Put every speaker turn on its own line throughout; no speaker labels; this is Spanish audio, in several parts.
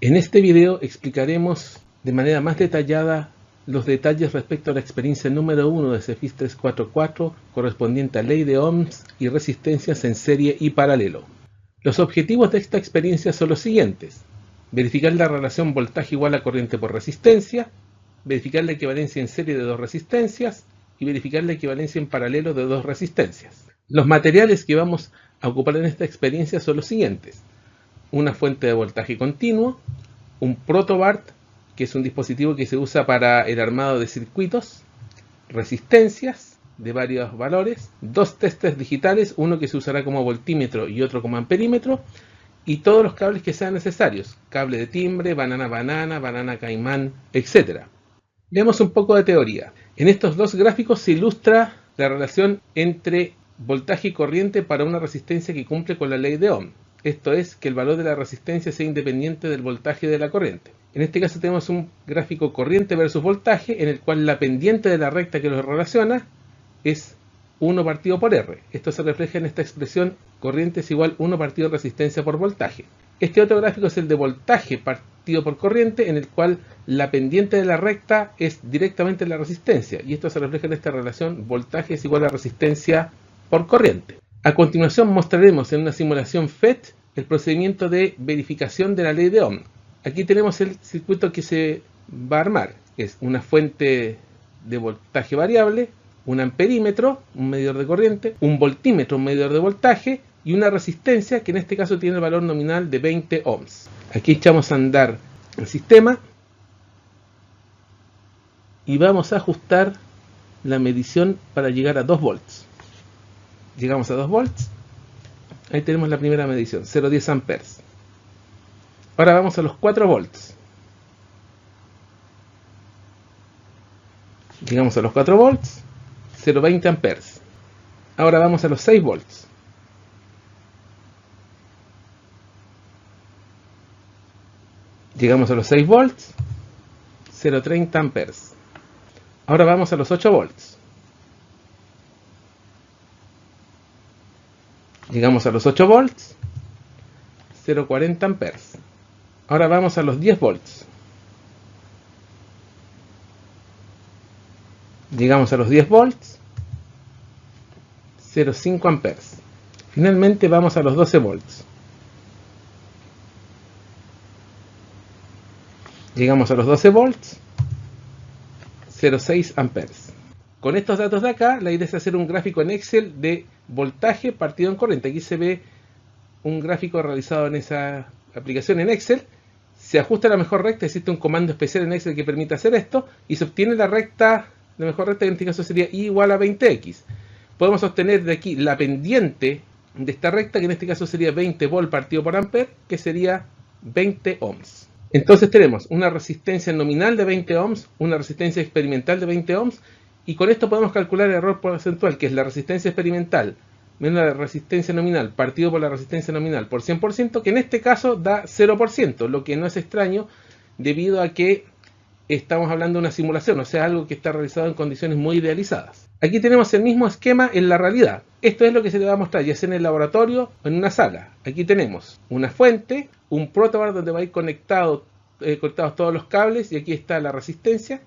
En este video explicaremos de manera más detallada los detalles respecto a la experiencia número 1 de CEFIS 344 correspondiente a ley de Ohms y resistencias en serie y paralelo. Los objetivos de esta experiencia son los siguientes: verificar la relación voltaje igual a corriente por resistencia, verificar la equivalencia en serie de dos resistencias y verificar la equivalencia en paralelo de dos resistencias. Los materiales que vamos a ocupar en esta experiencia son los siguientes: una fuente de voltaje continuo, un protobart, que es un dispositivo que se usa para el armado de circuitos, resistencias de varios valores, dos testers digitales, uno que se usará como voltímetro y otro como amperímetro, y todos los cables que sean necesarios: cable de timbre, banana caimán, etc. Veamos un poco de teoría. En estos dos gráficos se ilustra la relación entre voltaje y corriente para una resistencia que cumple con la ley de Ohm. Esto es, que el valor de la resistencia sea independiente del voltaje de la corriente. En este caso tenemos un gráfico corriente versus voltaje, en el cual la pendiente de la recta que los relaciona es 1 partido por R. Esto se refleja en esta expresión: corriente es igual 1 partido resistencia por voltaje. Este otro gráfico es el de voltaje partido por corriente, en el cual la pendiente de la recta es directamente la resistencia, y esto se refleja en esta relación: voltaje es igual a resistencia por corriente. A continuación mostraremos en una simulación FET el procedimiento de verificación de la ley de Ohm. Aquí tenemos el circuito que se va a armar. Es una fuente de voltaje variable, un amperímetro, un medidor de corriente, un voltímetro, un medidor de voltaje, y una resistencia que en este caso tiene el valor nominal de 20 ohms. Aquí echamos a andar el sistema y vamos a ajustar la medición para llegar a 2 volts. Llegamos a 2 volts. Ahí tenemos la primera medición, 0,10 amperes. Ahora vamos a los 4 volts. Llegamos a los 4 volts, 0,20 amperes. Ahora vamos a los 6 volts. Llegamos a los 6 volts, 0,30 amperes. Ahora vamos a los 8 volts. Llegamos a los 8 volts, 0,40 amperes. Ahora vamos a los 10 volts. Llegamos a los 10 volts, 0,5 amperes. Finalmente vamos a los 12 volts. Llegamos a los 12 volts, 0,6 amperes. Con estos datos de acá, la idea es hacer un gráfico en Excel de voltaje partido en corriente. Aquí se ve un gráfico realizado en esa aplicación en Excel. Se ajusta la mejor recta, existe un comando especial en Excel que permite hacer esto, y se obtiene la recta, la mejor recta, que en este caso sería I igual a 20x. Podemos obtener de aquí la pendiente de esta recta, que en este caso sería 20 volt partido por ampere, que sería 20 ohms. Entonces tenemos una resistencia nominal de 20 ohms, una resistencia experimental de 20 ohms, y con esto podemos calcular el error porcentual, que es la resistencia experimental menos la resistencia nominal partido por la resistencia nominal por 100%, que en este caso da 0%, lo que no es extraño debido a que estamos hablando de una simulación, o sea, algo que está realizado en condiciones muy idealizadas. Aquí tenemos el mismo esquema en la realidad. Esto es lo que se le va a mostrar, ya sea en el laboratorio o en una sala. Aquí tenemos una fuente, un protobart donde va a ir conectados todos los cables, y aquí está la resistencia.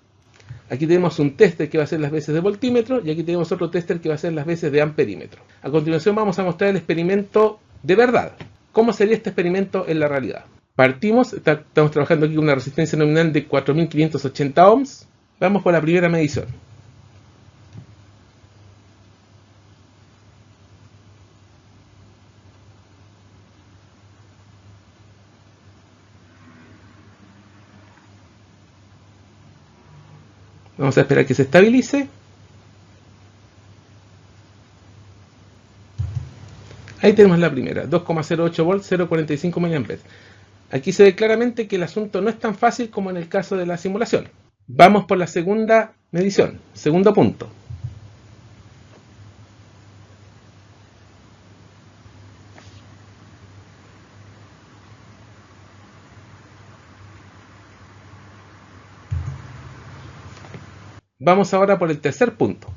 Aquí tenemos un tester que va a hacer las veces de voltímetro, y aquí tenemos otro tester que va a hacer las veces de amperímetro. A continuación vamos a mostrar el experimento de verdad. ¿Cómo sería este experimento en la realidad? Partimos, estamos trabajando aquí con una resistencia nominal de 4580 ohms. Vamos por la primera medición. Vamos a esperar que se estabilice. Ahí tenemos la primera, 2,08 volts, 0,45 mA. Aquí se ve claramente que el asunto no es tan fácil como en el caso de la simulación. Vamos por la segunda medición, segundo punto. Vamos ahora por el tercer punto.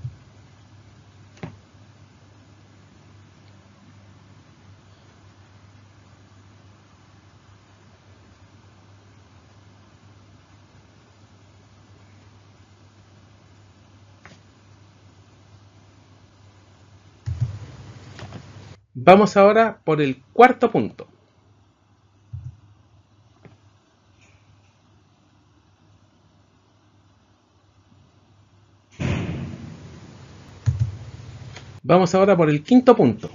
Vamos ahora por el cuarto punto. Vamos ahora por el quinto punto.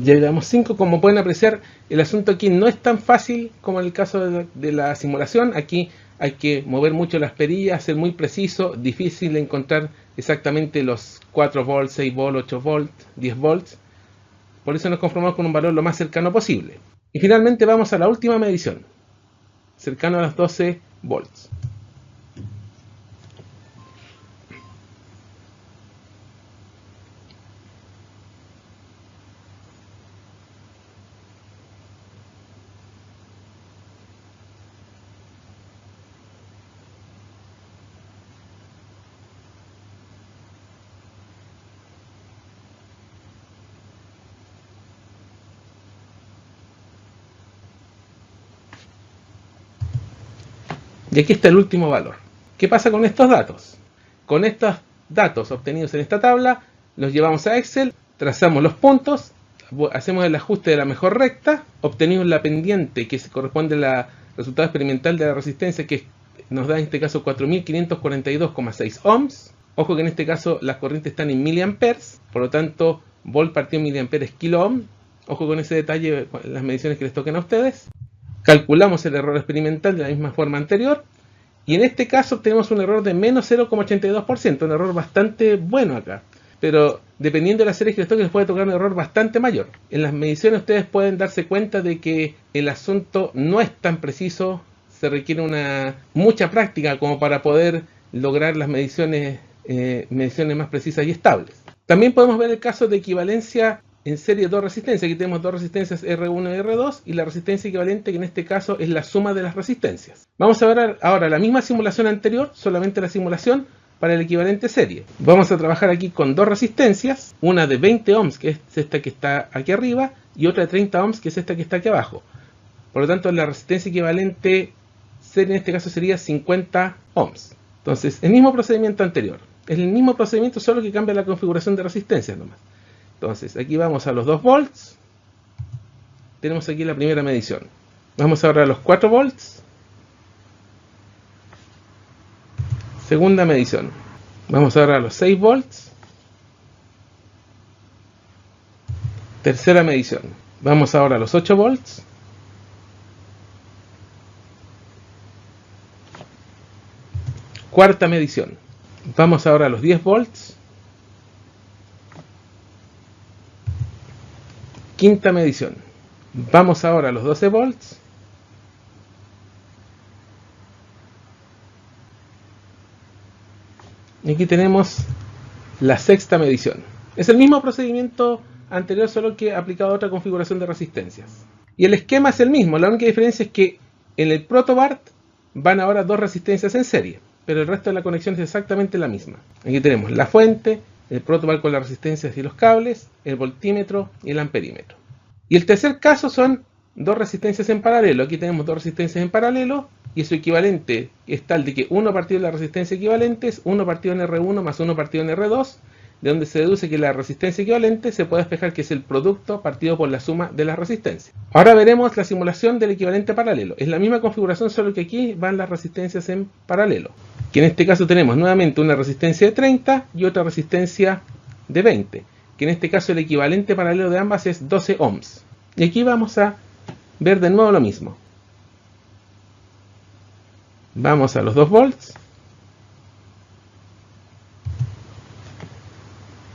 Ya llevamos 5. Como pueden apreciar, el asunto aquí no es tan fácil como en el caso de la simulación. Aquí hay que mover mucho las perillas, ser muy preciso, difícil de encontrar exactamente los 4 volts, 6 volts, 8 volts, 10 volts. Por eso nos conformamos con un valor lo más cercano posible. Y finalmente vamos a la última medición, cercano a los 12 volts. Y aquí está el último valor. ¿Qué pasa con estos datos? Con estos datos obtenidos en esta tabla, los llevamos a Excel, trazamos los puntos, hacemos el ajuste de la mejor recta, obtenemos la pendiente que corresponde al resultado experimental de la resistencia, que nos da en este caso 4542,6 ohms. Ojo que en este caso las corrientes están en miliamperes, por lo tanto volt partido miliamperes kilo ohm. Ojo con ese detalle, las mediciones que les toquen a ustedes. Calculamos el error experimental de la misma forma anterior, y en este caso obtenemos un error de menos 0,82%, un error bastante bueno acá. Pero dependiendo de la serie que les toque, les puede tocar un error bastante mayor. En las mediciones ustedes pueden darse cuenta de que el asunto no es tan preciso, se requiere mucha práctica como para poder lograr las mediciones más precisas y estables. También podemos ver el caso de equivalencia en serie de dos resistencias. Aquí tenemos dos resistencias R1 y R2 y la resistencia equivalente, que en este caso es la suma de las resistencias. Vamos a ver ahora la misma simulación anterior, solamente la simulación para el equivalente serie. Vamos a trabajar aquí con dos resistencias, una de 20 ohms, que es esta que está aquí arriba, y otra de 30 ohms, que es esta que está aquí abajo. Por lo tanto, la resistencia equivalente serie en este caso sería 50 ohms. Entonces, el mismo procedimiento anterior. Es el mismo procedimiento, solo que cambia la configuración de resistencias nomás. Entonces, aquí vamos a los 2 volts. Tenemos aquí la primera medición. Vamos ahora a los 4 volts. Segunda medición. Vamos ahora a los 6 volts. Tercera medición. Vamos ahora a los 8 volts. Cuarta medición. Vamos ahora a los 10 volts. Quinta medición. Vamos ahora a los 12 volts. Y aquí tenemos la sexta medición. Es el mismo procedimiento anterior, solo que aplicado a otra configuración de resistencias. Y el esquema es el mismo. La única diferencia es que en el protobart van ahora dos resistencias en serie, pero el resto de la conexión es exactamente la misma. Aquí tenemos la fuente, el protobart con las resistencias y los cables, el voltímetro y el amperímetro. Y el tercer caso son dos resistencias en paralelo. Aquí tenemos dos resistencias en paralelo y su equivalente es tal de que 1 partido de la resistencia equivalente es 1 partido en R1 más 1 partido en R2, de donde se deduce que la resistencia equivalente se puede despejar que es el producto partido por la suma de las resistencias. Ahora veremos la simulación del equivalente paralelo. Es la misma configuración, solo que aquí van las resistencias en paralelo. Que en este caso tenemos nuevamente una resistencia de 30 y otra resistencia de 20. Que en este caso el equivalente paralelo de ambas es 12 ohms. Y aquí vamos a ver de nuevo lo mismo. Vamos a los 2 volts.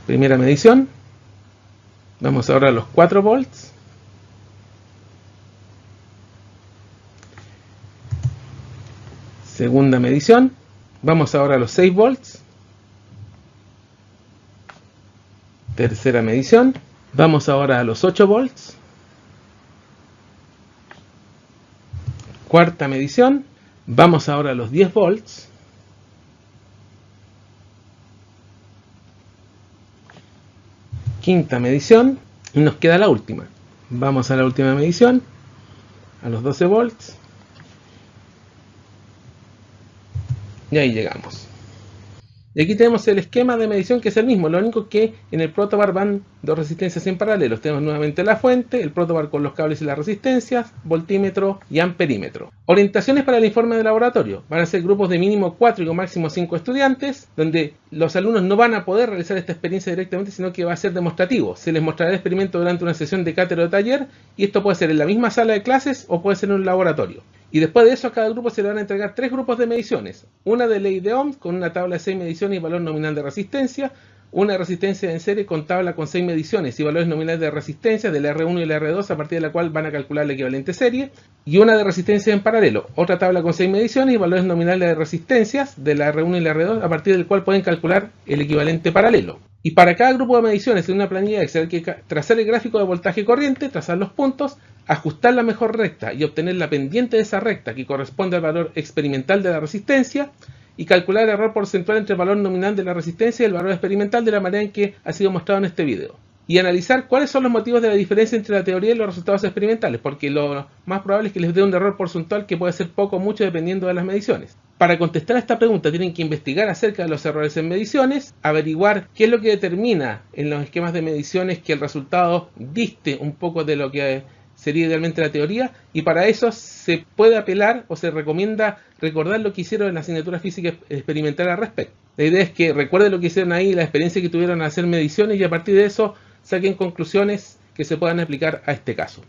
Primera medición. Vamos ahora a los 4 volts. Segunda medición. Vamos ahora a los 6 volts. Tercera medición. Vamos ahora a los 8 volts. Cuarta medición. Vamos ahora a los 10 volts. Quinta medición. Y nos queda la última. Vamos a la última medición. A los 12 volts. Y ahí llegamos. Y aquí tenemos el esquema de medición, que es el mismo, lo único que en el protobar van dos resistencias en paralelo. Tenemos nuevamente la fuente, el protobar con los cables y las resistencias, voltímetro y amperímetro. Orientaciones para el informe de laboratorio. Van a ser grupos de mínimo 4 y con máximo 5 estudiantes, donde los alumnos no van a poder realizar esta experiencia directamente, sino que va a ser demostrativo. Se les mostrará el experimento durante una sesión de cátedra o taller, y esto puede ser en la misma sala de clases o puede ser en un laboratorio. Y después de eso, a cada grupo se le van a entregar 3 grupos de mediciones. Una de ley de Ohms con una tabla de 6 mediciones y valor nominal de resistencia. Una de resistencia en serie con tabla con 6 mediciones y valores nominales de resistencia de la R1 y la R2, a partir de la cual van a calcular la equivalente serie. Y una de resistencia en paralelo. Otra tabla con 6 mediciones y valores nominales de resistencias de la R1 y la R2, a partir del cual pueden calcular el equivalente paralelo. Y para cada grupo de mediciones en una planilla Excel hay que trazar el gráfico de voltaje y corriente, trazar los puntos, ajustar la mejor recta y obtener la pendiente de esa recta que corresponde al valor experimental de la resistencia, y calcular el error porcentual entre el valor nominal de la resistencia y el valor experimental de la manera en que ha sido mostrado en este video. Y analizar cuáles son los motivos de la diferencia entre la teoría y los resultados experimentales, porque lo más probable es que les dé un error porcentual que puede ser poco o mucho dependiendo de las mediciones. Para contestar a esta pregunta tienen que investigar acerca de los errores en mediciones, averiguar qué es lo que determina en los esquemas de mediciones que el resultado diste un poco de lo que sería idealmente la teoría, y para eso se puede apelar o se recomienda recordar lo que hicieron en la asignatura física experimental al respecto. La idea es que recuerden lo que hicieron ahí, la experiencia que tuvieron al hacer mediciones, y a partir de eso saquen conclusiones que se puedan aplicar a este caso.